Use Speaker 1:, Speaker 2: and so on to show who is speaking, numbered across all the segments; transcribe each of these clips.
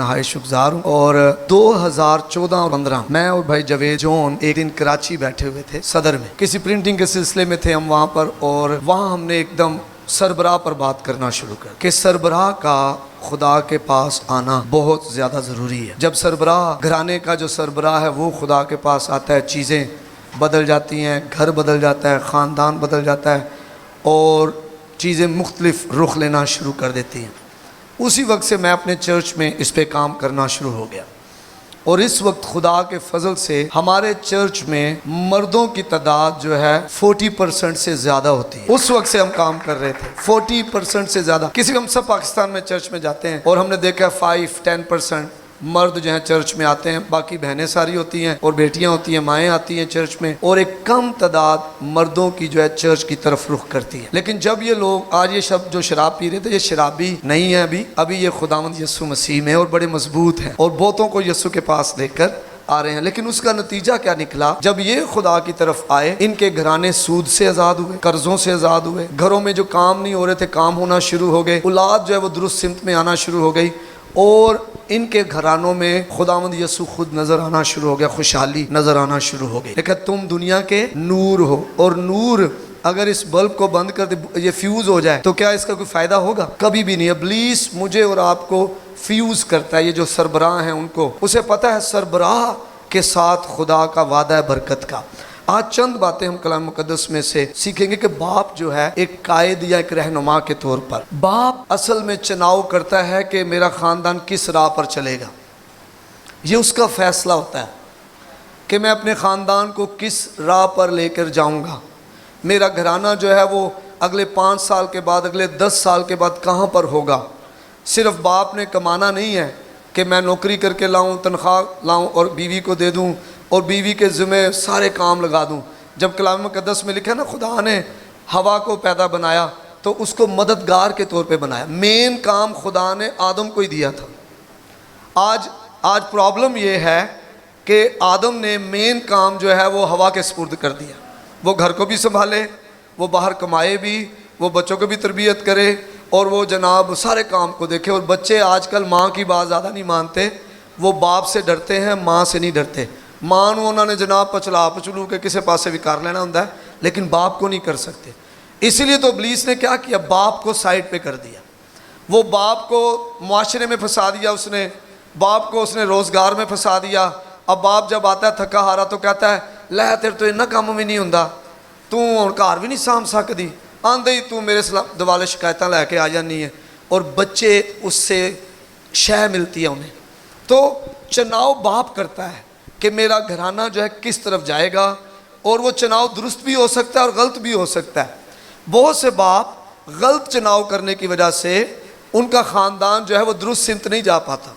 Speaker 1: نہایت شکرگزار ہوں۔ اور 2014 اور 15 میں اور بھائی جوید جون ایک دن کراچی بیٹھے ہوئے تھے صدر میں، کسی پرنٹنگ کے سلسلے میں تھے ہم وہاں پر، اور وہاں ہم نے ایک دم سربراہ پر بات کرنا شروع کر کہ سربراہ کا خدا کے پاس آنا بہت زیادہ ضروری ہے۔ جب سربراہ گھرانے کا جو سربراہ ہے وہ خدا کے پاس آتا ہے، چیزیں بدل جاتی ہیں، گھر بدل جاتا ہے، خاندان بدل جاتا ہے اور چیزیں مختلف رخ لینا شروع کر دیتی ہیں۔ اسی وقت سے میں اپنے چرچ میں اس پہ کام کرنا شروع ہو گیا، اور اس وقت خدا کے فضل سے ہمارے چرچ میں مردوں کی تعداد جو ہے 40% سے زیادہ ہوتی ہے۔ اس وقت سے ہم کام کر رہے تھے 40% سے زیادہ۔ کسی ہم سب پاکستان میں چرچ میں جاتے ہیں اور ہم نے دیکھا 5-10% مرد جو ہیں چرچ میں آتے ہیں، باقی بہنیں ساری ہوتی ہیں اور بیٹیاں ہوتی ہیں، مائیں آتی ہیں چرچ میں، اور ایک کم تعداد مردوں کی جو ہے چرچ کی طرف رخ کرتی ہے۔ لیکن جب یہ لوگ آج یہ شب جو شراب پی رہے تھے، یہ شرابی نہیں ہے، ابھی یہ خداوند یسوع مسیح میں اور بڑے مضبوط ہیں اور بہتوں کو یسوع کے پاس لے کر آ رہے ہیں۔ لیکن اس کا نتیجہ کیا نکلا؟ جب یہ خدا کی طرف آئے، ان کے گھرانے سود سے آزاد ہوئے، قرضوں سے آزاد ہوئے، گھروں میں جو کام نہیں ہو رہے تھے کام ہونا شروع ہو گئے، اولاد جو ہے وہ درست سمت میں آنا شروع ہو گئی، اور ان کے گھرانوں میں خداوند یسوع خود نظر آنا شروع ہو گیا، خوشحالی نظر آنا شروع ہو گئی۔ لیکن تم دنیا کے نور ہو، اور نور اگر اس بلب کو بند کر دے، یہ فیوز ہو جائے تو کیا اس کا کوئی فائدہ ہوگا؟ کبھی بھی نہیں۔ ابلیس مجھے اور آپ کو فیوز کرتا ہے، یہ جو سربراہ ہیں ان کو، اسے پتہ ہے سربراہ کے ساتھ خدا کا وعدہ ہے برکت کا۔ آج چند باتیں ہم کلام مقدس میں سے سیکھیں گے کہ باپ جو ہے ایک قائد یا ایک رہنما کے طور پر، باپ اصل میں چناؤ کرتا ہے کہ میرا خاندان کس راہ پر چلے گا۔ یہ اس کا فیصلہ ہوتا ہے کہ میں اپنے خاندان کو کس راہ پر لے کر جاؤں گا۔ میرا گھرانہ جو ہے وہ اگلے 5 سال کے بعد، اگلے 10 سال کے بعد کہاں پر ہوگا۔ صرف باپ نے کمانا نہیں ہے کہ میں نوکری کر کے لاؤں، تنخواہ لاؤں اور بیوی کو دے دوں اور بیوی کے ذمہ سارے کام لگا دوں۔ جب کلام مقدس میں لکھا نا خدا نے ہوا کو پیدا بنایا تو اس کو مددگار کے طور پہ بنایا، مین کام خدا نے آدم کو ہی دیا تھا۔ آج پرابلم یہ ہے کہ آدم نے مین کام جو ہے وہ ہوا کے سپرد کر دیا۔ وہ گھر کو بھی سنبھالے، وہ باہر کمائے بھی، وہ بچوں کو بھی تربیت کرے، اور وہ جناب سارے کام کو دیکھے۔ اور بچے آج کل ماں کی بات زیادہ نہیں مانتے، وہ باپ سے ڈرتے ہیں، ماں سے نہیں ڈرتے۔ ماں نو انہوں نے جناب پچلو کے کسی پاسے بھی کر لینا ہوں، لیکن باپ کو نہیں کر سکتے۔ اسی لیے تو ابلیس نے کیا کیا؟ باپ کو سائڈ پہ کر دیا۔ وہ باپ کو معاشرے میں پھنسا دیا، اس نے باپ کو اس نے روزگار میں پھنسا دیا۔ اب باپ جب آتا ہے تھکا ہارا تو کہتا ہے لے تیرے تو اتنا کام بھی نہیں ہوندا، تو گھر بھی نہیں سانبھ سکتی، آندے ہی تو میرے دوالے شکایتاں لے کے آ جانی ہے، اور بچے اس سے شے ملتی ہے انہیں۔ تو چناؤ باپ کرتا ہے کہ میرا گھرانہ جو ہے کس طرف جائے گا، اور وہ چناؤ درست بھی ہو سکتا ہے اور غلط بھی ہو سکتا ہے۔ بہت سے باپ غلط چناؤ کرنے کی وجہ سے ان کا خاندان جو ہے وہ درست سمت نہیں جا پاتا،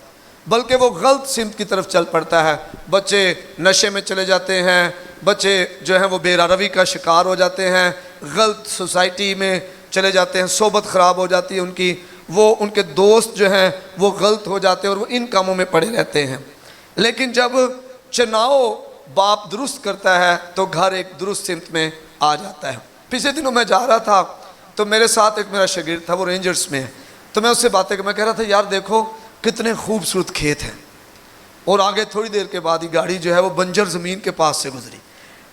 Speaker 1: بلکہ وہ غلط سمت کی طرف چل پڑتا ہے۔ بچے نشے میں چلے جاتے ہیں، بچے جو ہیں وہ بے روی کا شکار ہو جاتے ہیں، غلط سوسائٹی میں چلے جاتے ہیں، صحبت خراب ہو جاتی ہے ان کی، وہ ان کے دوست جو ہیں وہ غلط ہو جاتے ہیں اور وہ ان کاموں میں پڑے رہتے ہیں۔ لیکن جب چناؤ باپ درست کرتا ہے تو گھر ایک درست سمت میں آ جاتا ہے۔ پچھلے دنوں میں جا رہا تھا تو میرے ساتھ ایک میرا شاگرد تھا، وہ رینجرز میں ہے، تو میں اس سے باتیں میں کہہ رہا تھا یار دیکھو کتنے خوبصورت کھیت ہیں، اور آگے تھوڑی دیر کے بعد ہی گاڑی جو ہے وہ بنجر زمین کے پاس سے گزری،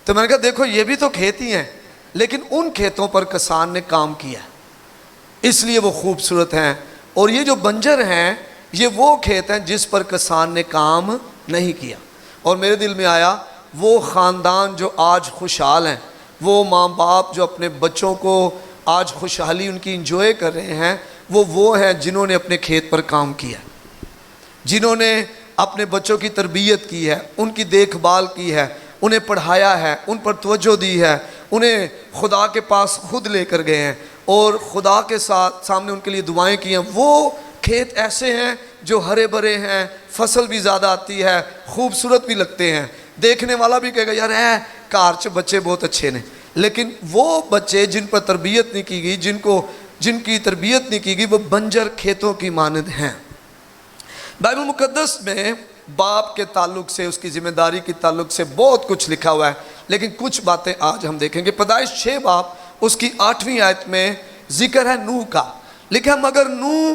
Speaker 1: تو میں نے کہا دیکھو یہ بھی تو کھیت ہی ہیں، لیکن ان کھیتوں پر کسان نے کام کیا اس لیے وہ خوبصورت ہیں، اور یہ جو بنجر ہیں یہ وہ کھیت ہیں جس پر کسان نے کام نہیں کیا۔ اور میرے دل میں آیا وہ خاندان جو آج خوشحال ہیں، وہ ماں باپ جو اپنے بچوں کو آج خوشحالی ان کی انجوائے کر رہے ہیں، وہ ہیں جنہوں نے اپنے کھیت پر کام کیا، جنہوں نے اپنے بچوں کی تربیت کی ہے، ان کی دیکھ بھال کی ہے، انہیں پڑھایا ہے، ان پر توجہ دی ہے، انہیں خدا کے پاس خود لے کر گئے ہیں اور خدا کے سامنے ان کے لیے دعائیں کی ہیں۔ وہ کھیت ایسے ہیں جو ہرے بھرے ہیں، فصل بھی زیادہ آتی ہے، خوبصورت بھی لگتے ہیں، دیکھنے والا بھی کہے گا یار کار چ بچے بہت اچھے نے۔ لیکن وہ بچے جن پر تربیت نہیں کی گئی، جن کی تربیت نہیں کی گئی، وہ بنجر کھیتوں کی مانند ہیں۔ بائبل مقدس میں باپ کے تعلق سے، اس کی ذمہ داری کے تعلق سے بہت کچھ لکھا ہوا ہے، لیکن کچھ باتیں آج ہم دیکھیں گے۔ پیدائش 6 باب اس کی 8ویں آیت میں ذکر ہے نوح کا، لکھا مگر نوح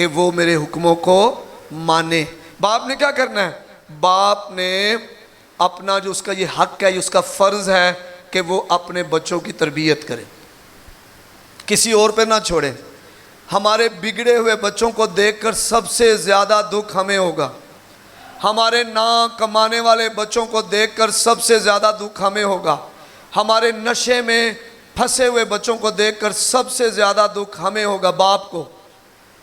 Speaker 1: کہ وہ میرے حکموں کو مانے۔ باپ نے کیا کرنا ہے؟ باپ نے اپنا جو اس کا یہ حق ہے، یہ اس کا فرض ہے کہ وہ اپنے بچوں کی تربیت کرے، کسی اور پہ نہ چھوڑے۔ ہمارے بگڑے ہوئے بچوں کو دیکھ کر سب سے زیادہ دکھ ہمیں ہوگا، ہمارے نہ کمانے والے بچوں کو دیکھ کر سب سے زیادہ دکھ ہمیں ہوگا، ہمارے نشے میں پھنسے ہوئے بچوں کو دیکھ کر سب سے زیادہ دکھ ہمیں ہوگا، باپ کو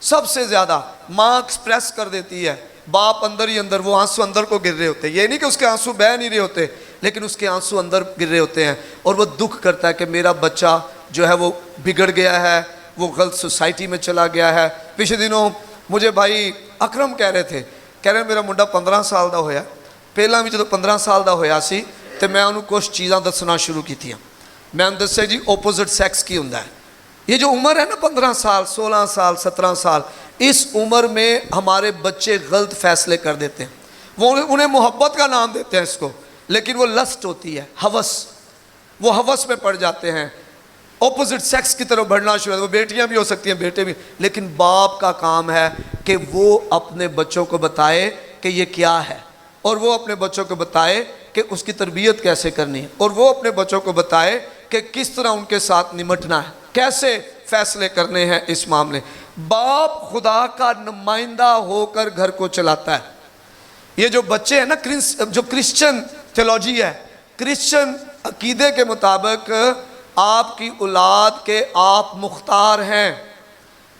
Speaker 1: سب سے زیادہ۔ ماں ایکسپریس کر دیتی ہے، باپ اندر ہی اندر وہ آنسو اندر کو گر رہے ہوتے ہیں، یہ نہیں کہ اس کے آنسو بہہ نہیں رہے ہوتے، لیکن اس کے آنسو اندر گر رہے ہوتے ہیں، اور وہ دکھ کرتا ہے کہ میرا بچہ جو ہے وہ بگڑ گیا ہے، وہ غلط سوسائٹی میں چلا گیا ہے۔ پچھلے دنوں مجھے بھائی اکرم کہہ رہے میرا منڈا 15 سال دا ہویا، پہلا بھی جب 15 سال دا ہویا سی تو میں انہوں کچھ چیزاں دسنا شروع کی تھیں۔ میں انہوں دسے جی اپوزٹ سیکس کی ہوندا ہے، یہ جو عمر ہے نا 15 سال 16 سال 17 سال، اس عمر میں ہمارے بچے غلط فیصلے کر دیتے ہیں، وہ انہیں محبت کا نام دیتے ہیں اس کو، لیکن وہ لسٹ ہوتی ہے، ہوس، وہ ہوس میں پڑ جاتے ہیں، اپوزٹ سیکس کی طرف بڑھنا شروع ہے۔ وہ بیٹیاں بھی ہو سکتی ہیں، بیٹے بھی، لیکن باپ کا کام ہے کہ وہ اپنے بچوں کو بتائے کہ یہ کیا ہے، اور وہ اپنے بچوں کو بتائے کہ اس کی تربیت کیسے کرنی ہے، اور وہ اپنے بچوں کو بتائے کہ کس طرح ان کے ساتھ نمٹنا ہے، کیسے فیصلے کرنے ہیں اس معاملے۔ باپ خدا کا نمائندہ ہو کر گھر کو چلاتا ہے۔ یہ جو بچے ہیں نا، جو کرسچن تھیولوجی ہے، کرسچن عقیدے کے مطابق آپ کی اولاد کے آپ مختار ہیں۔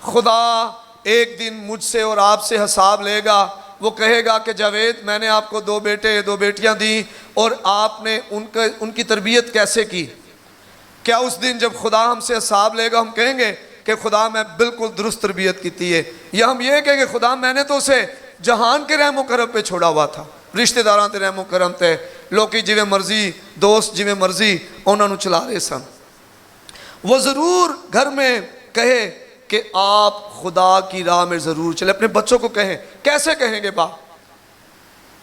Speaker 1: خدا ایک دن مجھ سے اور آپ سے حساب لے گا، وہ کہے گا کہ جاوید میں نے آپ کو 2 بیٹے 2 بیٹیاں دیں اور آپ نے ان کی تربیت کیسے کی؟ کیا اس دن جب خدا ہم سے حساب لے گا ہم کہیں گے کہ خدا میں بالکل درست تربیت کی تھی ہے، یا ہم یہ کہیں گے خدا میں نے تو اسے جہان کے رحم و کرم پہ چھوڑا ہوا تھا، رشتہ داراں تے رحم و کرم تے، لوکی جویں مرضی، دوست جویں مرضی انہوں نے چلا رہے سن۔ وہ ضرور گھر میں کہے کہ آپ خدا کی راہ میں ضرور چلے، اپنے بچوں کو کہیں۔ کیسے کہیں گے باپ؟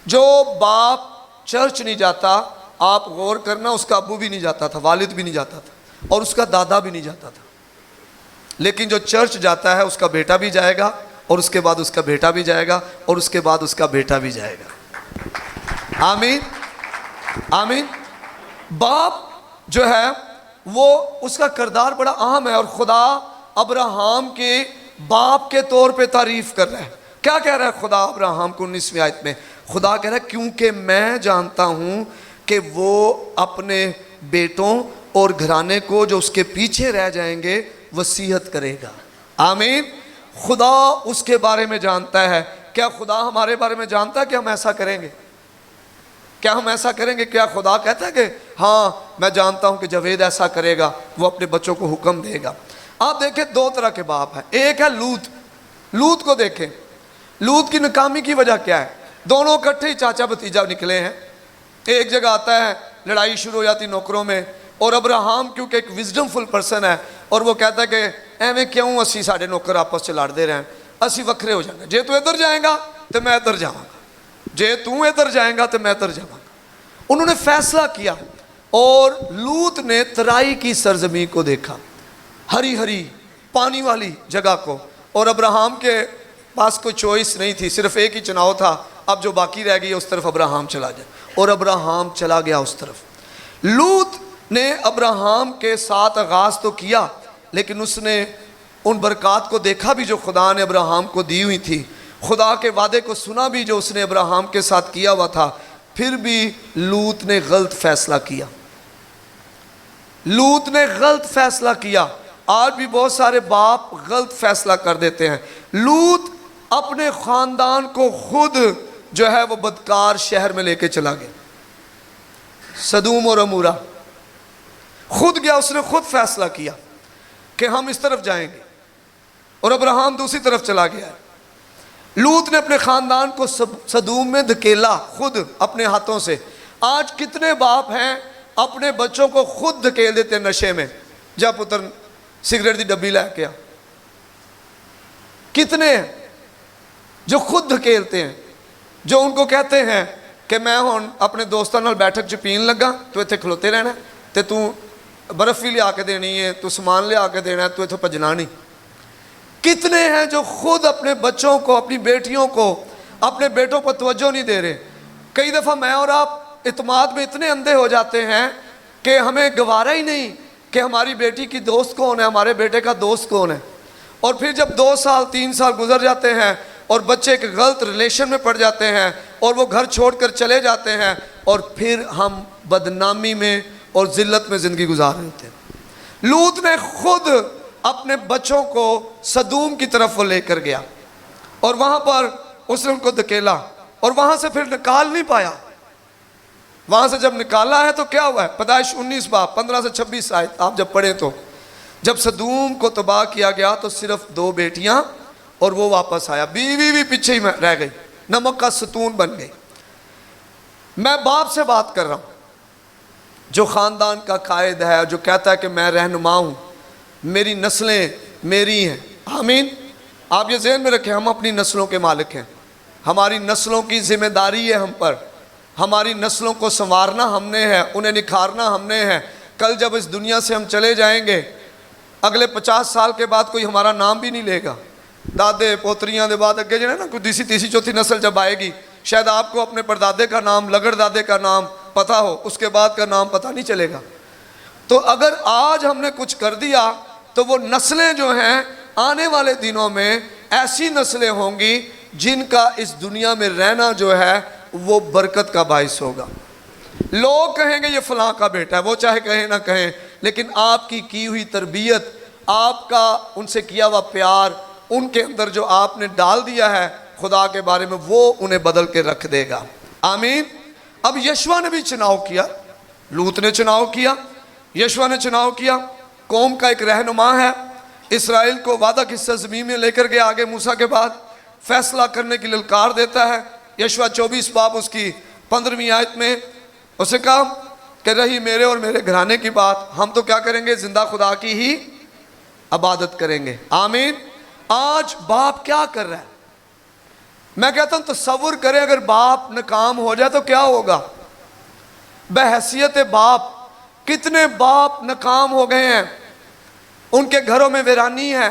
Speaker 1: جو باپ چرچ نہیں جاتا، آپ غور کرنا، اس کا ابو بھی نہیں جاتا تھا، والد بھی نہیں جاتا تھا، اور اس کا دادا بھی نہیں جاتا تھا، لیکن جو چرچ جاتا ہے اس کا بیٹا بھی جائے گا، اور اس کے بعد اس کا بیٹا بھی جائے گا، اور اس کے بعد اس کا بیٹا بھی جائے گا۔ آمین آمین۔ باپ جو ہے وہ اس کا کردار بڑا اہم ہے، اور خدا ابراہم کے باپ کے طور پہ تعریف کر رہا ہے۔ کیا کہہ رہا ہے خدا ابراہم کو 19ویں آیت میں؟ خدا کہہ رہا ہے کیونکہ میں جانتا ہوں کہ وہ اپنے بیٹوں اور گھرانے کو جو اس کے پیچھے رہ جائیں گے وصیت کرے گا۔ آمین۔ خدا اس کے بارے میں جانتا ہے۔ کیا خدا ہمارے بارے میں جانتا ہے کہ ہم ایسا کریں گے؟ کیا ہم ایسا کریں گے؟ کیا خدا کہتا ہے کہ ہاں میں جانتا ہوں کہ جاوید ایسا کرے گا، وہ اپنے بچوں کو حکم دے گا؟ آپ دیکھیں 2 طرح کے باپ ہیں۔ ایک ہے لوط کو دیکھیں، لوط کی ناکامی کی وجہ کیا ہے؟ دونوں اکٹھے ہی چاچا بھتیجا نکلے ہیں، ایک جگہ آتا ہے لڑائی شروع ہو جاتی نوکروں میں، اور ابراہم کیونکہ ایک وزڈم فل پرسن ہے، اور وہ کہتا ہے کہ ایویں کیوں اسی ساڑھے نوکر آپس سے لڑتے رہے، اسی وکھرے ہو جائیں گے، جے تو ادھر جائیں گا تو میں ادھر جاؤں گا، جے تو ادھر جائیں گا تو میں ادھر جاؤں گا۔ انہوں نے فیصلہ کیا، اور لوط نے ترائی کی سرزمین کو دیکھا، ہری ہری پانی والی جگہ کو، اور ابراہم کے پاس کوئی چوائس نہیں تھی، صرف ایک ہی چناؤ تھا، اب جو باقی رہ گئی اس طرف ابراہم چلا جائے، اور ابراہم چلا گیا اس طرف۔ لوط نے ابراہم کے ساتھ آغاز تو کیا، لیکن اس نے ان برکات کو دیکھا بھی جو خدا نے ابراہم کو دی ہوئی تھی، خدا کے وعدے کو سنا بھی جو اس نے ابراہم کے ساتھ کیا ہوا تھا، پھر بھی لوط نے غلط فیصلہ کیا۔ لوط نے غلط فیصلہ کیا۔ آج بھی بہت سارے باپ غلط فیصلہ کر دیتے ہیں۔ لوط اپنے خاندان کو خود جو ہے وہ بدکار شہر میں لے کے چلا گیا، سدوم اور عمورہ، خود گیا، اس نے خود فیصلہ کیا کہ ہم اس طرف جائیں گے، اور ابراہم دوسری طرف چلا گیا ہے۔ لوط نے اپنے خاندان کو سدوم میں دھکیلا خود اپنے ہاتھوں سے۔ آج کتنے باپ ہیں اپنے بچوں کو خود دھکیل دیتے نشے میں، جا پتر سگریٹ دی ڈبی لے کے آ۔ کتنے ہیں جو خود دھکیلتے ہیں، جو ان کو کہتے ہیں کہ میں ہوں اپنے دوستوں نال بیٹھک چ پین لگا، تو اتنے کھلوتے رہنا تے تو برف بھی لیا کے دینی ہے، تو سامان لیا کے دینا ہے، تو اتوں بھجنا نہیں۔ کتنے ہیں جو خود اپنے بچوں کو، اپنی بیٹیوں کو، اپنے بیٹوں پر توجہ نہیں دے رہے. کئی دفعہ میں اور آپ اعتماد میں اتنے اندھے ہو جاتے ہیں کہ ہمیں گوارا ہی نہیں کہ ہماری بیٹی کی دوست کون ہے، ہمارے بیٹے کا دوست کون ہے. اور پھر جب 2 سال 3 سال گزر جاتے ہیں اور بچے ایک غلط ریلیشن میں پڑ جاتے ہیں اور وہ گھر چھوڑ کر چلے جاتے ہیں اور پھر ہم بدنامی میں اور ذلت میں زندگی گزار رہے ہوتے ہیں. لوط نے خود اپنے بچوں کو سدوم کی طرف وہ لے کر گیا اور وہاں پر اس نے ان کو دھکیلا اور وہاں سے پھر نکال نہیں پایا. وہاں سے جب نکالا ہے تو کیا ہوا ہے؟ پیدائش 19 باب 15 سے 26 آیت آپ جب پڑھیں تو جب سدوم کو تباہ کیا گیا تو صرف 2 بیٹیاں اور وہ واپس آیا، بیوی بھی پیچھے ہی رہ گئی، نمک کا ستون بن گئی. میں باپ سے بات کر رہا ہوں جو خاندان کا قائد ہے، جو کہتا ہے کہ میں رہنما ہوں، میری نسلیں میری ہیں. آمین. آپ یہ ذہن میں رکھیں، ہم اپنی نسلوں کے مالک ہیں. ہماری نسلوں کی ذمہ داری ہے ہم پر. ہماری نسلوں کو سنوارنا ہم نے ہے، انہیں نکھارنا ہم نے ہے. کل جب اس دنیا سے ہم چلے جائیں گے، اگلے 50 سال کے بعد کوئی ہمارا نام بھی نہیں لے گا. دادے پوتریاں دے بعد اگے جو ہے نا کوئی تیسری چوتھی نسل جب آئے گی، شاید آپ کو اپنے پردادے کا نام، لگڑ دادے کا نام پتہ ہو، اس کے بعد کا نام پتہ نہیں چلے گا. تو اگر آج ہم نے کچھ کر دیا تو وہ نسلیں جو ہیں آنے والے دنوں میں ایسی نسلیں ہوں گی جن کا اس دنیا میں رہنا جو ہے وہ برکت کا باعث ہوگا. لوگ کہیں گے یہ فلاں کا بیٹا ہے، وہ چاہے کہیں نہ کہیں، لیکن آپ کی ہوئی تربیت، آپ کا ان سے کیا ہوا پیار، ان کے اندر جو آپ نے ڈال دیا ہے خدا کے بارے میں، وہ انہیں بدل کے رکھ دے گا. آمین. اب یشوع نے بھی چناؤ کیا، لوط نے چناؤ کیا، یشوع نے چناؤ کیا. قوم کا ایک رہنما ہے، اسرائیل کو وعدہ کی سرزمین میں لے کر گیا. آگے موسیٰ کے بعد فیصلہ کرنے کی للکار دیتا ہے. یشوع 24 باب اس کی 15ویں آیت میں اسے کہا کہ رہی میرے اور میرے گھرانے کی بات، ہم تو کیا کریں گے؟ زندہ خدا کی ہی عبادت کریں گے. آمین. آج باپ کیا کر رہا ہے؟ میں کہتا ہوں تصور کریں اگر باپ ناکام ہو جائے تو کیا ہوگا؟ بحیثیت باپ کتنے باپ ناکام ہو گئے ہیں، ان کے گھروں میں ویرانی ہے،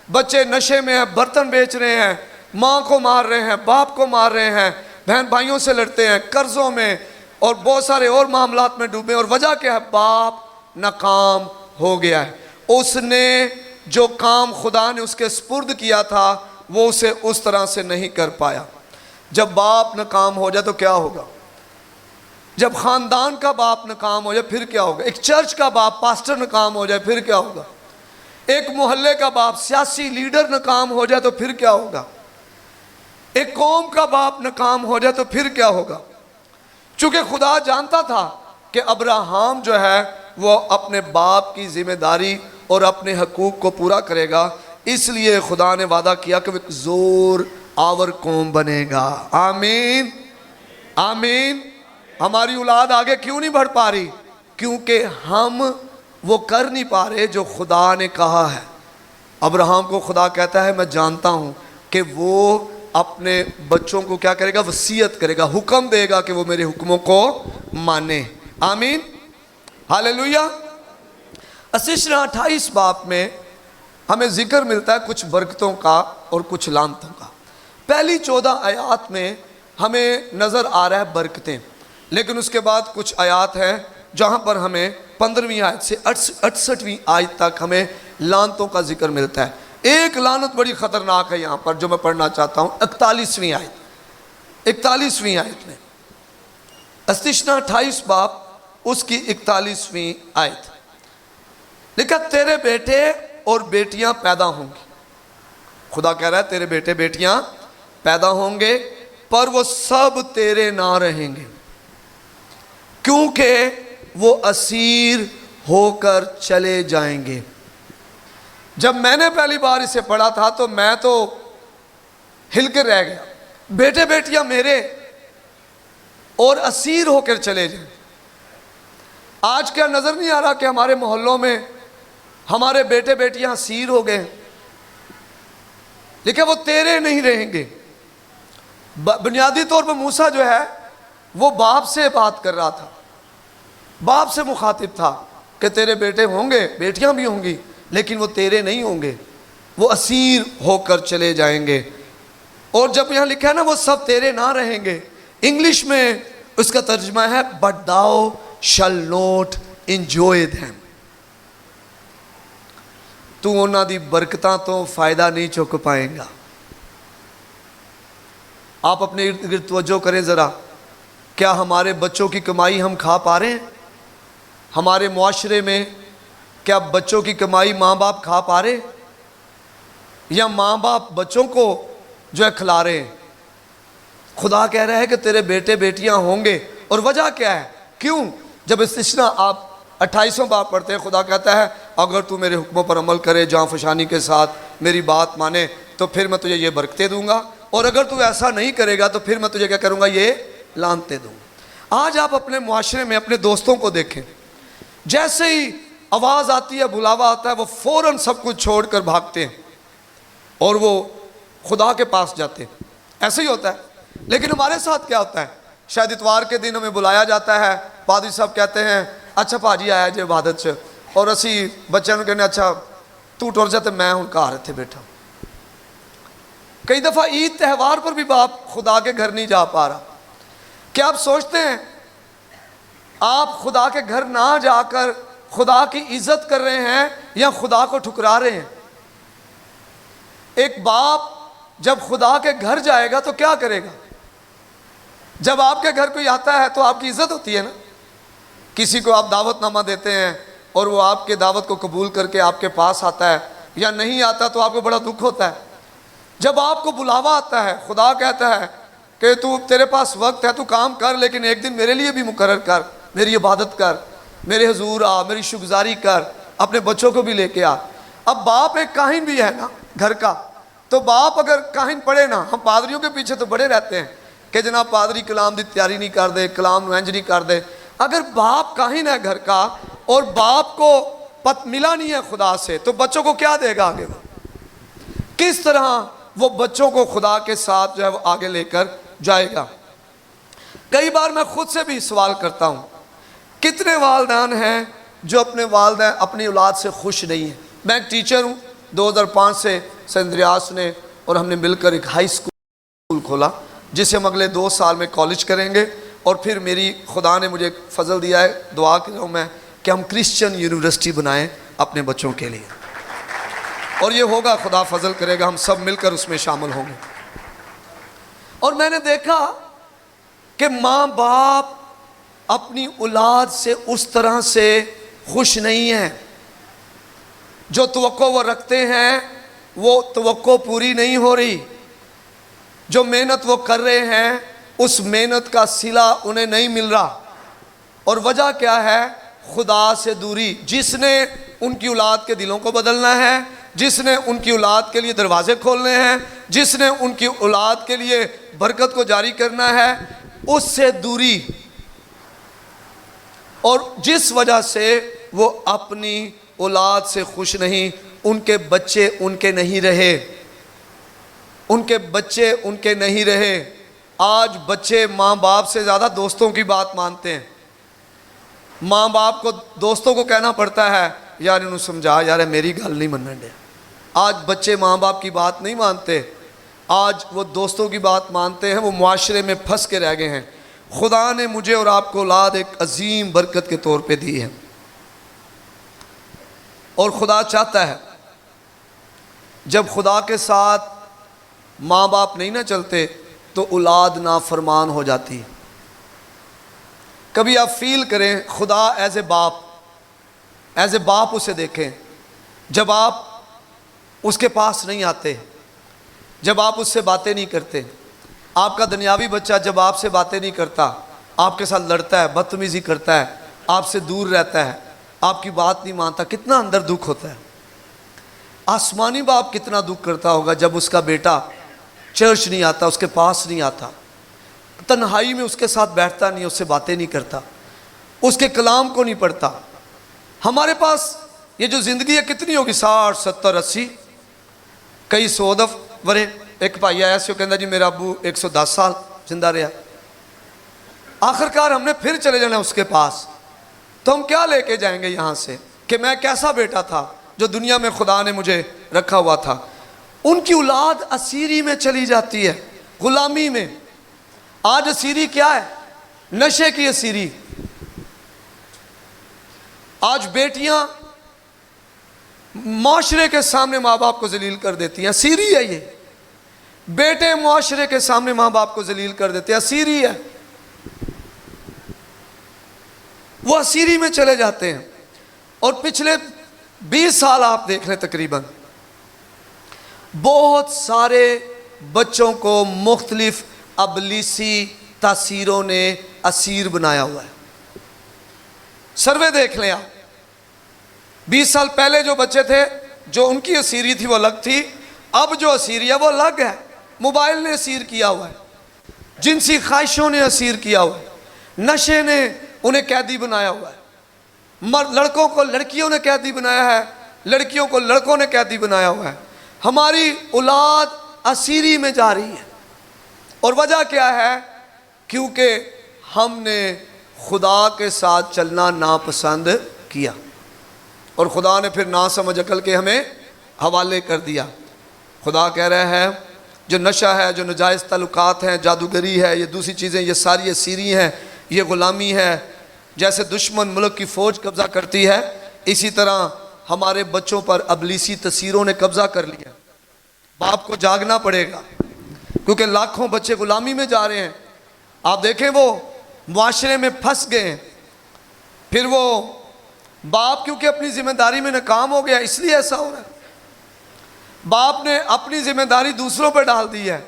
Speaker 1: بچے نشے میں ہیں، برتن بیچ رہے ہیں، ماں کو مار رہے ہیں، باپ کو مار رہے ہیں، بہن بھائیوں سے لڑتے ہیں، قرضوں میں اور بہت سارے اور معاملات میں ڈوبے. اور وجہ کیا ہے؟ باپ ناکام ہو گیا ہے. اس نے جو کام خدا نے اس کے سپرد کیا تھا وہ اسے اس طرح سے نہیں کر پایا. جب باپ ناکام ہو جائے تو کیا ہوگا؟ جب خاندان کا باپ ناکام ہو جائے پھر کیا ہوگا؟ ایک چرچ کا باپ پاسٹر ناکام ہو جائے پھر کیا ہوگا؟ ایک محلے کا باپ سیاسی لیڈر ناکام ہو جائے تو پھر کیا ہوگا؟ ایک قوم کا باپ ناکام ہو جائے تو پھر کیا ہوگا؟ چونکہ خدا جانتا تھا کہ ابراہیم جو ہے وہ اپنے باپ کی ذمہ داری اور اپنے حقوق کو پورا کرے گا، اس لیے خدا نے وعدہ کیا کہ وہ ایک زور آور قوم بنے گا. آمین. آمین. ہماری اولاد آگے کیوں نہیں بڑھ پا رہی؟ کیونکہ ہم وہ کر نہیں پا رہے جو خدا نے کہا ہے. ابراہیم کو خدا کہتا ہے میں جانتا ہوں کہ وہ اپنے بچوں کو کیا کرے گا؟ وصیت کرے گا، حکم دے گا کہ وہ میرے حکموں کو مانے. آمین. ہاللیلویا. اسشرہ 28 باب میں ہمیں ذکر ملتا ہے کچھ برکتوں کا اور کچھ لعنتوں کا. پہلی 14 آیات میں ہمیں نظر آ رہا ہے برکتیں، لیکن اس کے بعد کچھ آیات ہیں جہاں پر ہمیں 15ویں آیت سے 68ویں آیت تک ہمیں لعنتوں کا ذکر ملتا ہے. ایک لعنت بڑی خطرناک ہے یہاں پر جو میں پڑھنا چاہتا ہوں. 41ویں آیت میں استثنا 28 باب اس کی 41ویں آیت لکھا تیرے بیٹے اور بیٹیاں پیدا ہوں گی. خدا کہہ رہا ہے تیرے بیٹے بیٹیاں پیدا ہوں گے پر وہ سب تیرے نہ رہیں گے کیونکہ وہ اسیر ہو کر چلے جائیں گے. جب میں نے پہلی بار اسے پڑھا تھا تو میں تو ہل کر رہ گیا. بیٹے بیٹیاں میرے اور اسیر ہو کر چلے جائیں. آج کیا نظر نہیں آ رہا کہ ہمارے محلوں میں ہمارے بیٹے بیٹیاں اسیر ہو گئے؟ لیکن وہ تیرے نہیں رہیں گے. بنیادی طور پر موسیٰ جو ہے وہ باپ سے بات کر رہا تھا، باپ سے مخاطب تھا کہ تیرے بیٹے ہوں گے، بیٹیاں بھی ہوں گی، لیکن وہ تیرے نہیں ہوں گے، وہ اسیر ہو کر چلے جائیں گے. اور جب یہاں لکھا ہے نا وہ سب تیرے نہ رہیں گے, انگلش میں اس کا ترجمہ ہے but thou shall not enjoy them. تو انہاں دی برکتاں تو فائدہ نہیں چک پائیں گا. آپ اپنے ارد گرد توجہ کریں ذرا, کیا ہمارے بچوں کی کمائی ہم کھا پا رہے ہیں؟ ہمارے معاشرے میں کیا بچوں کی کمائی ماں باپ کھا پا رہے ہیں, یا ماں باپ بچوں کو جو ہے کھلا رہے ہیں؟ خدا کہہ رہا ہے کہ تیرے بیٹے بیٹیاں ہوں گے. اور وجہ کیا ہے؟ کیوں؟ جب استثنا آپ 28واں باب پڑھتے ہیں, خدا کہتا ہے اگر تو میرے حکموں پر عمل کرے جاں فشانی کے ساتھ میری بات مانے تو پھر میں تجھے یہ برکتیں دوں گا, اور اگر تو ایسا نہیں کرے گا تو پھر میں تجھے کیا کروں گا, یہ لعنتیں دوں گا. آج آپ اپنے معاشرے میں اپنے دوستوں کو دیکھیں, جیسے ہی آواز آتی ہے, بلاوا آتا ہے, وہ فوراً سب کچھ چھوڑ کر بھاگتے ہیں اور وہ خدا کے پاس جاتے ہیں. ایسے ہی ہوتا ہے. لیکن ہمارے ساتھ کیا ہوتا ہے؟ شاید اتوار کے دن ہمیں بلایا جاتا ہے, پادری صاحب کہتے ہیں اچھا پاجی آیا جی عبادت سے, اور اسی بچے نے کہنے اچھا تو ٹر جاتے, میں ان کا اتنے بیٹھا. کئی دفعہ عید تہوار پر بھی باپ خدا کے گھر نہیں جا پا رہا. کیا آپ سوچتے ہیں آپ خدا کے گھر نہ جا کر خدا کی عزت کر رہے ہیں یا خدا کو ٹھکرا رہے ہیں؟ ایک باپ جب خدا کے گھر جائے گا تو کیا کرے گا؟ جب آپ کے گھر کوئی آتا ہے تو آپ کی عزت ہوتی ہے نا. کسی کو آپ دعوت نامہ دیتے ہیں اور وہ آپ کے دعوت کو قبول کر کے آپ کے پاس آتا ہے, یا نہیں آتا تو آپ کو بڑا دکھ ہوتا ہے. جب آپ کو بلاوا آتا ہے, خدا کہتا ہے کہ تو تیرے پاس وقت ہے, تو کام کر, لیکن ایک دن میرے لیے بھی مقرر کر, میری عبادت کر, میرے حضور آ, میری شکرگزاری کر, اپنے بچوں کو بھی لے کے آ. اب باپ ایک کاہن بھی ہے نا گھر کا, تو باپ اگر کاہن پڑھے نا, ہم پادریوں کے پیچھے تو بڑے رہتے ہیں کہ جناب پادری کلام دی تیاری نہیں کر دے, کلام نوینج نہیں کر دے. اگر باپ کاہن ہے گھر کا اور باپ کو پت ملا نہیں ہے خدا سے, تو بچوں کو کیا دے گا آگے؟ کس طرح وہ بچوں کو خدا کے ساتھ جو ہے وہ آگے لے کر جائے گا؟ کئی بار میں خود سے بھی سوال کرتا ہوں, کتنے والدین ہیں جو اپنے والدین اپنی اولاد سے خوش نہیں ہیں؟ میں ایک ٹیچر ہوں, 2005 سے سینٹ اندریاس نے اور ہم نے مل کر ایک ہائی اسکول کھولا, جسے ہم اگلے 2 سال میں کالج کریں گے. اور پھر میری خدا نے مجھے فضل دیا ہے, دعا کر رہا ہوں میں کہ ہم کرسچن یونیورسٹی بنائیں اپنے بچوں کے لیے, اور یہ ہوگا, خدا فضل کرے گا, ہم سب مل کر اس میں شامل ہوں گے. اور میں نے دیکھا کہ ماں باپ اپنی اولاد سے اس طرح سے خوش نہیں ہیں. جو توقع وہ رکھتے ہیں وہ توقع پوری نہیں ہو رہی. جو محنت وہ کر رہے ہیں اس محنت کا صلہ انہیں نہیں مل رہا. اور وجہ کیا ہے؟ خدا سے دوری. جس نے ان کی اولاد کے دلوں کو بدلنا ہے, جس نے ان کی اولاد کے لیے دروازے کھولنے ہیں, جس نے ان کی اولاد کے لیے برکت کو جاری کرنا ہے, اس سے دوری. اور جس وجہ سے وہ اپنی اولاد سے خوش نہیں, ان کے بچے ان کے نہیں رہے, ان کے بچے ان کے نہیں رہے. آج بچے ماں باپ سے زیادہ دوستوں کی بات مانتے ہیں. ماں باپ کو دوستوں کو کہنا پڑتا ہے یار انہوں سمجھا, یار میری گل نہیں منن دے. آج بچے ماں باپ کی بات نہیں مانتے, آج وہ دوستوں کی بات مانتے ہیں. وہ معاشرے میں پھنس کے رہ گئے ہیں. خدا نے مجھے اور آپ کو اولاد ایک عظیم برکت کے طور پہ دی ہے, اور خدا چاہتا ہے جب خدا کے ساتھ ماں باپ نہیں نہ چلتے تو اولاد نافرمان ہو جاتی ہے. کبھی آپ فیل کریں خدا ایز اے باپ اسے دیکھیں. جب آپ اس کے پاس نہیں آتے, جب آپ اس سے باتیں نہیں کرتے, آپ کا دنیاوی بچہ جب آپ سے باتیں نہیں کرتا, آپ کے ساتھ لڑتا ہے, بدتمیزی کرتا ہے, آپ سے دور رہتا ہے, آپ کی بات نہیں مانتا, کتنا اندر دکھ ہوتا ہے. آسمانی باپ کتنا دکھ کرتا ہوگا جب اس کا بیٹا چرچ نہیں آتا, اس کے پاس نہیں آتا, تنہائی میں اس کے ساتھ بیٹھتا نہیں, اس سے باتیں نہیں کرتا, اس کے کلام کو نہیں پڑھتا. ہمارے پاس یہ جو زندگی ہے کتنی ہوگی, 60 70 80 کئی 100 ورے. ایک بھائی آیا سے وہ کہندا جی میرا ابو 110 سال زندہ رہا. آخرکار ہم نے پھر چلے جانا اس کے پاس, تو ہم کیا لے کے جائیں گے یہاں سے کہ میں کیسا بیٹا تھا جو دنیا میں خدا نے مجھے رکھا ہوا تھا. ان کی اولاد اسیری میں چلی جاتی ہے، غلامی میں۔ آج اسیری کیا ہے؟ نشے کی اسیری۔ آج بیٹیاں معاشرے کے سامنے ماں باپ کو ذلیل کر دیتی ہیں، اسیری ہے یہ۔ بیٹے معاشرے کے سامنے ماں باپ کو ذلیل کر دیتے ہیں، اسیری ہے۔ وہ اسیری میں چلے جاتے ہیں۔ اور پچھلے 20 سال آپ دیکھ لیں تقریباً بہت سارے بچوں کو مختلف ابلیسی تاثیروں نے اسیر بنایا ہوا ہے۔ سروے دیکھ لیں آپ، 20 سال پہلے جو بچے تھے جو ان کی اسیری تھی وہ الگ تھی، اب جو اسیری ہے وہ الگ ہے۔ موبائل نے اسیر کیا ہوا ہے، جنسی خواہشوں نے اسیر کیا ہوا ہے، نشے نے انہیں قیدی بنایا ہوا ہے، لڑکوں کو لڑکیوں نے قیدی بنایا ہے، لڑکیوں کو لڑکوں نے قیدی بنایا ہوا ہے۔ ہماری اولاد اسیری میں جا رہی ہے، اور وجہ کیا ہے؟ کیونکہ ہم نے خدا کے ساتھ چلنا ناپسند کیا، اور خدا نے پھر ناسمجھ عقل کے ہمیں حوالے کر دیا۔ خدا کہہ رہا ہے جو نشہ ہے، جو ناجائز تعلقات ہیں، جادوگری ہے، یہ دوسری چیزیں، یہ ساری اسیری ہیں، یہ غلامی ہے۔ جیسے دشمن ملک کی فوج قبضہ کرتی ہے، اسی طرح ہمارے بچوں پر ابلیسی تاثیروں نے قبضہ کر لیا۔ باپ کو جاگنا پڑے گا، کیونکہ لاکھوں بچے غلامی میں جا رہے ہیں۔ آپ دیکھیں وہ معاشرے میں پھنس گئے ہیں، پھر وہ باپ کیونکہ اپنی ذمہ داری میں ناکام ہو گیا، اس لیے ایسا ہو رہا ہے۔ باپ نے اپنی ذمہ داری دوسروں پہ ڈال دی ہے۔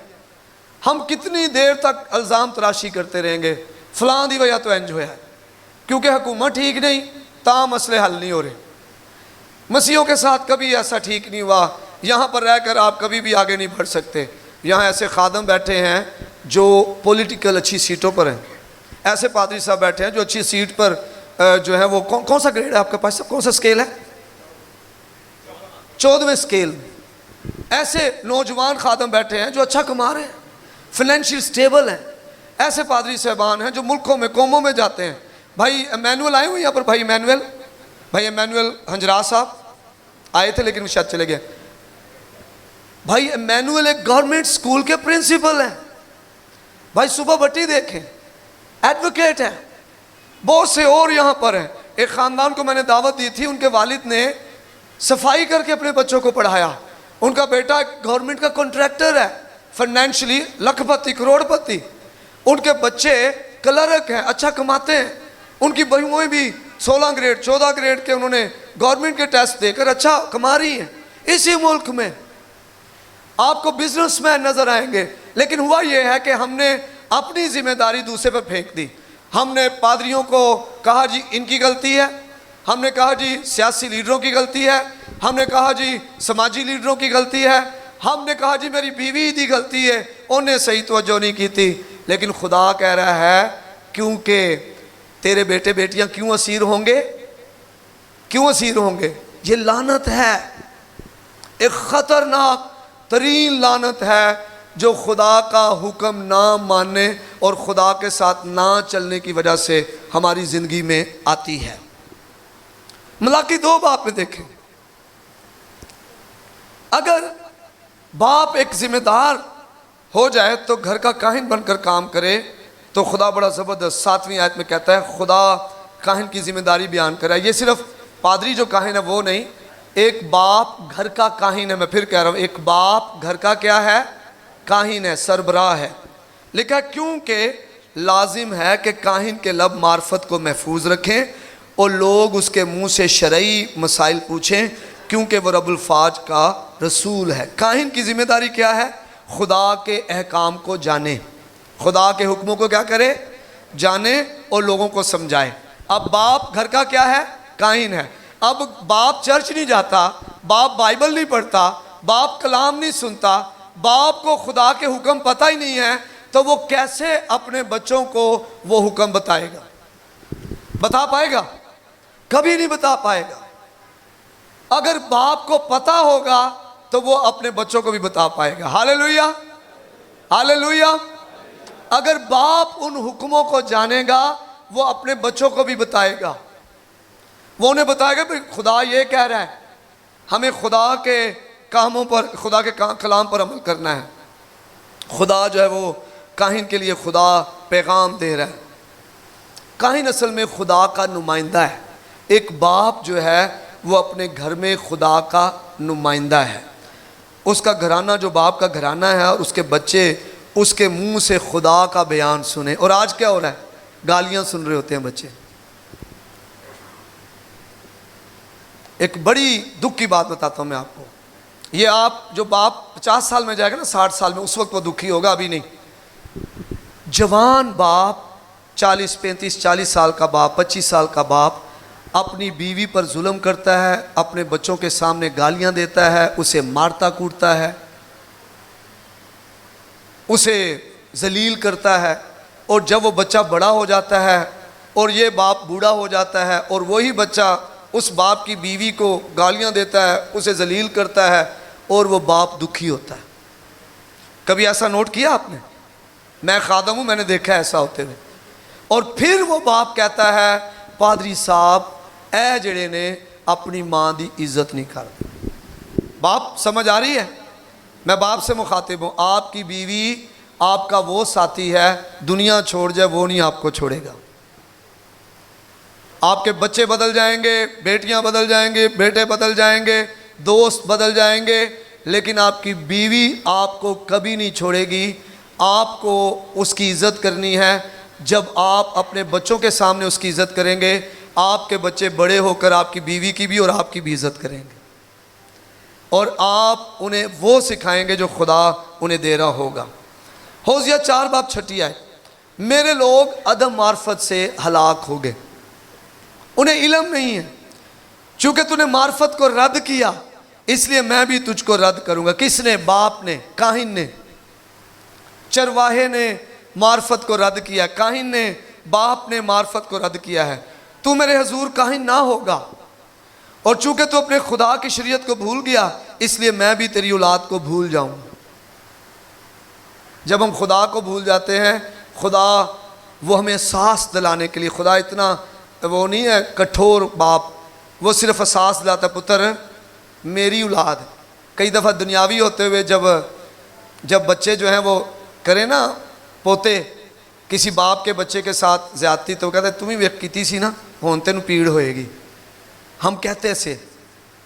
Speaker 1: ہم کتنی دیر تک الزام تراشی کرتے رہیں گے؟ فلاں دی وجہ تو انج ہوا ہے، کیونکہ حکومت ٹھیک نہیں، تاں مسئلے حل نہیں ہو رہے۔ مسیحیوں کے ساتھ کبھی ایسا ٹھیک نہیں ہوا، یہاں پر رہ کر آپ کبھی بھی آگے نہیں بڑھ سکتے۔ یہاں ایسے خادم بیٹھے ہیں جو پولیٹیکل اچھی سیٹوں پر ہیں، ایسے پادری صاحب بیٹھے ہیں جو اچھی سیٹ پر جو ہے وہ کون سا گریڈ ہے آپ کے پاس؟ کون سا سکیل ہے؟ 14ویں سکیل۔ ایسے نوجوان خادم بیٹھے ہیں جو اچھا کما رہے ہیں، فائنینشیل سٹیبل ہیں۔ ایسے پادری صاحبان ہیں جو ملکوں میں قوموں میں جاتے ہیں۔ بھائی ایمینول آئے ہوئے یہاں پر، بھائی ایمینول ہنجرا صاحب آئے تھے لیکن وہ شاید چلے گئے۔ بھائی ایمینول ایک گورنمنٹ سکول کے پرنسپل ہیں۔ بھائی صبح بٹی دیکھیں، ایڈوکیٹ ہیں۔ بہت سے اور یہاں پر ہیں۔ ایک خاندان کو میں نے دعوت دی تھی، ان کے والد نے صفائی کر کے اپنے بچوں کو پڑھایا۔ ان کا بیٹا گورنمنٹ کا کنٹریکٹر ہے، فائنینشلی لاکھ پتی کروڑ پتی۔ ان کے بچے کلرک ہیں، اچھا کماتے ہیں۔ ان کی بہویں بھی 16 گریڈ 14 گریڈ کے انہوں نے گورنمنٹ کے ٹیسٹ دے کر اچھا کما رہی ہیں۔ اسی ملک میں آپ کو بزنس مین نظر آئیں گے، لیکن ہوا یہ ہے کہ ہم نے اپنی ذمہ داری دوسرے پر پھینک دی۔ ہم نے پادریوں کو کہا جی ان کی غلطی ہے، ہم نے کہا جی سیاسی لیڈروں کی غلطی ہے، ہم نے کہا جی سماجی لیڈروں کی غلطی ہے، ہم نے کہا جی میری بیوی دی غلطی ہے، انہیں صحیح توجہ نہیں کی تھی۔ لیکن خدا کہہ رہا ہے کیونکہ تیرے بیٹے بیٹیاں کیوں اسیر ہوں گے؟ کیوں اسیر ہوں گے؟ یہ لعنت ہے، ایک خطرناک ترین لعنت ہے جو خدا کا حکم نہ ماننے اور خدا کے ساتھ نہ چلنے کی وجہ سے ہماری زندگی میں آتی ہے۔ ملاکی 2 باب میں دیکھیں، اگر باپ ایک ذمہ دار ہو جائے تو گھر کا کاہن بن کر کام کرے تو خدا بڑا زبردست 7ویں آیت میں کہتا ہے خدا کاہن کی ذمہ داری بیان کرا ہے۔ یہ صرف پادری جو کاہن ہے وہ نہیں، ایک باپ گھر کا کاہن ہے۔ میں پھر کہہ رہا ہوں، ایک باپ گھر کا کیا ہے؟ کاہن ہے، سربراہ ہے۔ لکھا کیونکہ لازم ہے کہ کاہن کے لب معرفت کو محفوظ رکھیں اور لوگ اس کے منہ سے شرعی مسائل پوچھیں، کیونکہ وہ رب الفاج کا رسول ہے۔ کاہن کی ذمہ داری کیا ہے؟ خدا کے احکام کو جانے، خدا کے حکموں کو کیا کرے؟ جانے اور لوگوں کو سمجھائے۔ اب باپ گھر کا کیا ہے؟ کاہن ہے۔ اب باپ چرچ نہیں جاتا، باپ بائبل نہیں پڑھتا، باپ کلام نہیں سنتا، باپ کو خدا کے حکم پتہ ہی نہیں ہے، تو وہ کیسے اپنے بچوں کو وہ حکم بتائے گا؟ بتا پائے گا؟ کبھی نہیں بتا پائے گا۔ اگر باپ کو پتہ ہوگا تو وہ اپنے بچوں کو بھی بتا پائے گا۔ ہاللیلویہ، ہاللیلویہ۔ اگر باپ ان حکموں کو جانے گا وہ اپنے بچوں کو بھی بتائے گا، وہ انہیں بتائے گا کہ خدا یہ کہہ رہا ہے، ہمیں خدا کے کاموں پر، خدا کے کلام پر عمل کرنا ہے۔ خدا جو ہے وہ کاہن کے لیے خدا پیغام دے رہا ہے۔ کاہن اصل میں خدا کا نمائندہ ہے۔ ایک باپ جو ہے وہ اپنے گھر میں خدا کا نمائندہ ہے۔ اس کا گھرانہ جو باپ کا گھرانہ ہے، اور اس کے بچے اس کے منہ سے خدا کا بیان سنیں۔ اور آج کیا ہو رہا ہے؟ گالیاں سن رہے ہوتے ہیں بچے۔ ایک بڑی دکھ کی بات بتاتا ہوں میں آپ کو۔ یہ آپ جو باپ 50 سال میں جائے گا نا، 60 سال میں، اس وقت وہ دکھی ہوگا، ابھی نہیں۔ جوان باپ 40 35 40 سال کا باپ، 25 سال کا باپ اپنی بیوی پر ظلم کرتا ہے، اپنے بچوں کے سامنے گالیاں دیتا ہے، اسے مارتا کوٹتا ہے، اسے ذلیل کرتا ہے۔ اور جب وہ بچہ بڑا ہو جاتا ہے اور یہ باپ بوڑھا ہو جاتا ہے، اور وہی بچہ اس باپ کی بیوی کو گالیاں دیتا ہے، اسے ذلیل کرتا ہے، اور وہ باپ دکھی ہوتا ہے۔ کبھی ایسا نوٹ کیا آپ نے؟ میں خادم ہوں، میں نے دیکھا ایسا ہوتے ہوئے۔ اور پھر وہ باپ کہتا ہے، پادری صاحب اے جڑے نے اپنی ماں دی عزت نہیں کرتے۔ باپ سمجھ آ رہی ہے؟ میں باپ سے مخاطب ہوں۔ آپ کی بیوی آپ کا وہ ساتھی ہے، دنیا چھوڑ جائے وہ نہیں آپ کو چھوڑے گا۔ آپ کے بچے بدل جائیں گے، بیٹیاں بدل جائیں گے، بیٹے بدل جائیں گے، دوست بدل جائیں گے، لیکن آپ کی بیوی آپ کو کبھی نہیں چھوڑے گی۔ آپ کو اس کی عزت کرنی ہے۔ جب آپ اپنے بچوں کے سامنے اس کی عزت کریں گے، آپ کے بچے بڑے ہو کر آپ کی بیوی کی بھی اور آپ کی بھی عزت کریں گے، اور آپ انہیں وہ سکھائیں گے جو خدا انہیں دے رہا ہوگا۔ ہوزیہ 4 باب 6 آیت۔ میرے لوگ عدم معرفت سے ہلاک ہو گئے، انہیں علم نہیں ہے۔ چونکہ تو نے معرفت کو رد کیا، اس لیے میں بھی تجھ کو رد کروں گا۔ کس نے؟ باپ نے، کاہن نے، چرواہے نے معرفت کو رد کیا، کاہن نے، باپ نے معرفت کو رد کیا ہے۔ تو میرے حضور کاہن نہ ہوگا، اور چونکہ تو اپنے خدا کی شریعت کو بھول گیا، اس لیے میں بھی تیری اولاد کو بھول جاؤں۔ جب ہم خدا کو بھول جاتے ہیں، خدا وہ ہمیں احساس دلانے کے لیے، خدا اتنا وہ نہیں ہے کٹھور باپ، وہ صرف احساس دلاتا ہے، پتر میری اولاد ہے۔ کئی دفعہ دنیاوی ہوتے ہوئے جب بچے جو ہیں وہ کریں نا، پوتے کسی باپ کے بچے کے ساتھ زیادتی، تو وہ کہتے ہیں تم ہی ویک کیتی سی نا، ہون تینوں پیڑ ہوئے گی۔ ہم کہتے ایسے،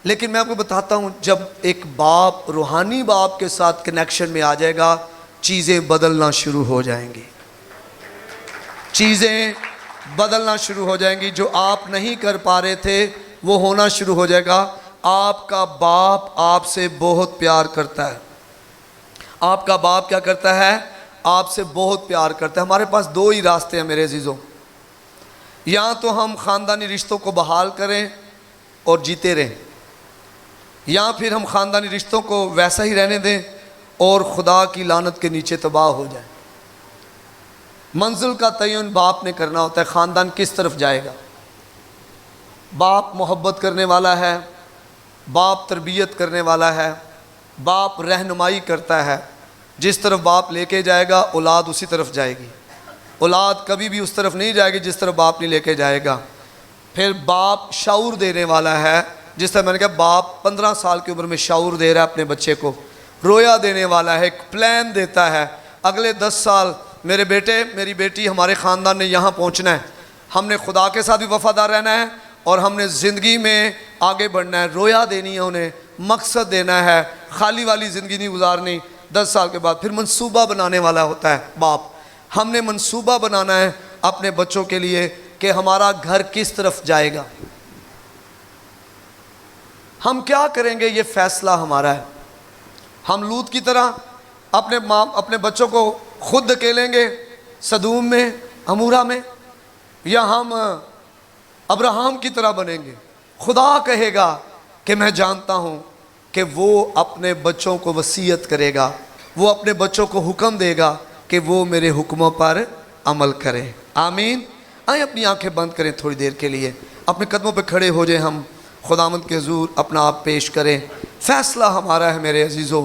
Speaker 1: لیکن میں آپ کو بتاتا ہوں، جب ایک باپ روحانی باپ کے ساتھ کنیکشن میں آ جائے گا، چیزیں بدلنا شروع ہو جائیں گی، چیزیں بدلنا شروع ہو جائیں گی۔ جو آپ نہیں کر پا رہے تھے وہ ہونا شروع ہو جائے گا۔ آپ کا باپ آپ سے بہت پیار کرتا ہے۔ آپ کا باپ کیا کرتا ہے؟ آپ سے بہت پیار کرتا ہے۔ ہمارے پاس 2 ہی راستے ہیں میرے عزیزوں، یا تو ہم خاندانی رشتوں کو بحال کریں اور جیتے رہیں، یا پھر ہم خاندانی رشتوں کو ویسا ہی رہنے دیں اور خدا کی لعنت کے نیچے تباہ ہو جائیں۔ منزل کا تعین باپ نے کرنا ہوتا ہے، خاندان کس طرف جائے گا۔ باپ محبت کرنے والا ہے، باپ تربیت کرنے والا ہے، باپ رہنمائی کرتا ہے۔ جس طرف باپ لے کے جائے گا، اولاد اسی طرف جائے گی۔ اولاد کبھی بھی اس طرف نہیں جائے گی جس طرف باپ نہیں لے کے جائے گا۔ پھر باپ شعور دینے والا ہے، جس طرح میں نے کہا باپ 15 سال کی عمر میں شعور دے رہا ہے اپنے بچے کو، رویا دینے والا ہے، ایک پلان دیتا ہے، اگلے 10 سال میرے بیٹے میری بیٹی ہمارے خاندان نے یہاں پہنچنا ہے، ہم نے خدا کے ساتھ بھی وفادار رہنا ہے اور ہم نے زندگی میں آگے بڑھنا ہے، رویا دینی ہے انہیں، مقصد دینا ہے، خالی والی زندگی نہیں گزارنی۔ 10 سال کے بعد پھر منصوبہ بنانے والا ہوتا ہے باپ۔ ہم نے منصوبہ بنانا ہے اپنے بچوں کے لیے کہ ہمارا گھر کس طرف جائے گا، ہم کیا کریں گے، یہ فیصلہ ہمارا ہے۔ ہم لوط کی طرح اپنے بچوں کو خود دھکیلیں گے سدوم میں، عمورہ میں، یا ہم ابراہیم کی طرح بنیں گے۔ خدا کہے گا کہ میں جانتا ہوں کہ وہ اپنے بچوں کو وصیت کرے گا، وہ اپنے بچوں کو حکم دے گا کہ وہ میرے حکموں پر عمل کریں۔ آمین۔ آئیں اپنی آنکھیں بند کریں تھوڑی دیر کے لیے، اپنے قدموں پہ کھڑے ہو جائیں، ہم خداوند کے حضور اپنا آپ پیش کریں۔ فیصلہ ہمارا ہے میرے عزیزوں۔